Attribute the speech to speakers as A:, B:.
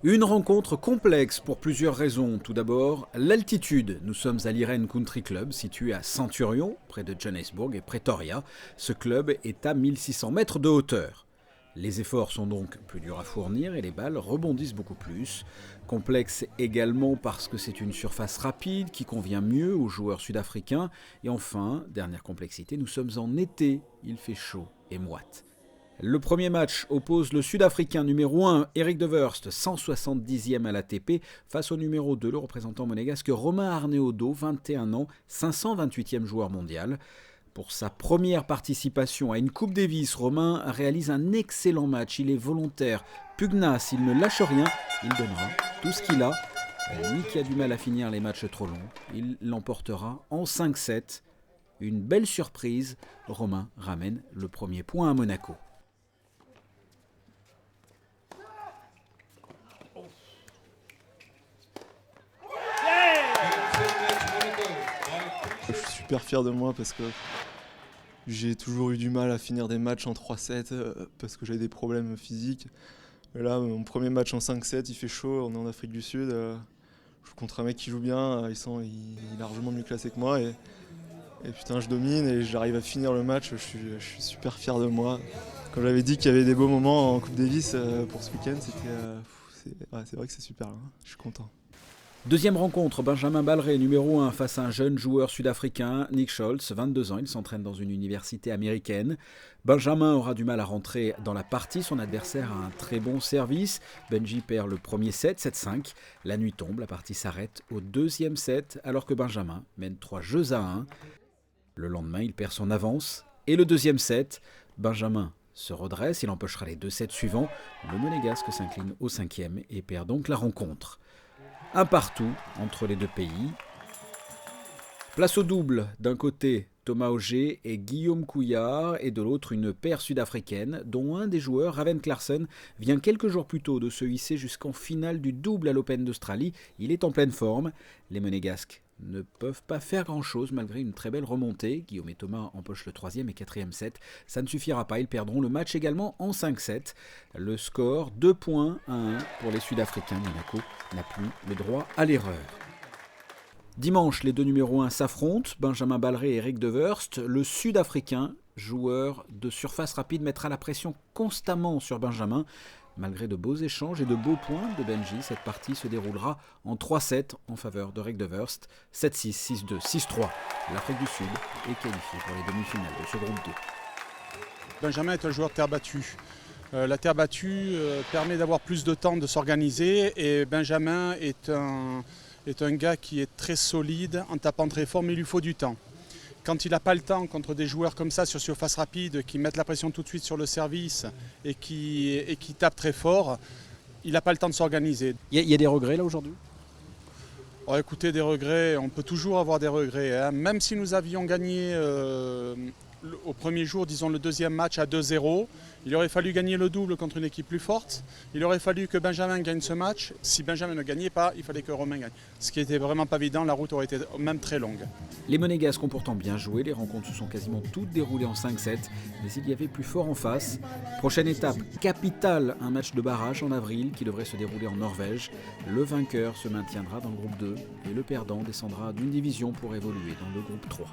A: Une rencontre complexe pour plusieurs raisons. Tout d'abord, l'altitude. Nous sommes à l'Irene Country Club, situé à Centurion, près de Johannesburg et Pretoria. Ce club est à 1600 mètres de hauteur. Les efforts sont donc plus durs à fournir et les balles rebondissent beaucoup plus. Complexe également parce que c'est une surface rapide qui convient mieux aux joueurs sud-africains. Et enfin, dernière complexité, nous sommes en été, il fait chaud et moite. Le premier match oppose le Sud-Africain numéro 1, Eric de Wurst, 170e à l'ATP, face au numéro 2, le représentant monégasque Romain Arneaudo, 21 ans, 528e joueur mondial. Pour sa première participation à une Coupe Davis, Romain réalise un excellent match. Il est volontaire, pugnace, il ne lâche rien, il donnera tout ce qu'il a. Lui qui a du mal à finir les matchs trop longs, il l'emportera en 5-7. Une belle surprise, Romain ramène le premier point à Monaco.
B: Je suis super fier de moi parce que j'ai toujours eu du mal à finir des matchs en 3-7 parce que j'avais des problèmes physiques. Et là, mon premier match en 5-7, il fait chaud, on est en Afrique du Sud. Je suis contre un mec qui joue bien, il est largement mieux classé que moi. Et putain, je domine et j'arrive à finir le match, je suis super fier de moi. Quand j'avais dit qu'il y avait des beaux moments en Coupe Davis pour ce week-end, c'est vrai que c'est super, hein, je suis content.
A: Deuxième rencontre, Benjamin Balret, numéro 1, face à un jeune joueur sud-africain, Nick Scholz, 22 ans, il s'entraîne dans une université américaine. Benjamin aura du mal à rentrer dans la partie, son adversaire a un très bon service. Benji perd le premier set, 7-5. La nuit tombe, la partie s'arrête au deuxième set, alors que Benjamin mène 3 jeux à 1. Le lendemain, il perd son avance. Et le deuxième set, Benjamin se redresse, il empochera les 2 sets suivants. Le Monégasque s'incline au 5e et perd donc la rencontre. Un partout entre les deux pays. Place au double, d'un côté Thomas Auger et Guillaume Couillard, et de l'autre une paire sud-africaine, dont un des joueurs, Raven Clarkson, vient quelques jours plus tôt de se hisser jusqu'en finale du double à l'Open d'Australie. Il est en pleine forme. Les Monégasques ne peuvent pas faire grand-chose malgré une très belle remontée. Guillaume et Thomas empochent le 3e et 4e set. Ça ne suffira pas, ils perdront le match également en 5-7. Le score 2 points à 1 pour les Sud-Africains. Monaco n'a plus le droit à l'erreur. Dimanche, les deux numéros 1 s'affrontent, Benjamin Balret et Eric de Wurst. Le Sud-Africain, joueur de surface rapide, mettra la pression constamment sur Benjamin. Malgré de beaux échanges et de beaux points de Benji, cette partie se déroulera en 3-7 en faveur d'Eric de Wurst. 7-6, 6-2, 6-3. L'Afrique du Sud est qualifiée pour les demi-finales de ce groupe 2.
C: Benjamin est un joueur terre battue. La terre battue permet d'avoir plus de temps de s'organiser et Benjamin est un gars qui est très solide en tapant très fort, mais il lui faut du temps. Quand il n'a pas le temps contre des joueurs comme ça sur surface rapide qui mettent la pression tout de suite sur le service et qui tapent très fort, il n'a pas le temps de s'organiser.
A: Il y a des regrets là aujourd'hui ?
C: Oh, écoutez, des regrets, on peut toujours avoir des regrets, hein. Même si nous avions gagné au premier jour, disons le deuxième match à 2-0, il aurait fallu gagner le double contre une équipe plus forte. Il aurait fallu que Benjamin gagne ce match. Si Benjamin ne gagnait pas, il fallait que Romain gagne. Ce qui n'était vraiment pas évident, la route aurait été même très longue.
A: Les Monégasques ont pourtant bien joué, les rencontres se sont quasiment toutes déroulées en 5-7, mais il y avait plus fort en face. Prochaine étape capitale, un match de barrage en avril qui devrait se dérouler en Norvège. Le vainqueur se maintiendra dans le groupe 2 et le perdant descendra d'une division pour évoluer dans le groupe 3.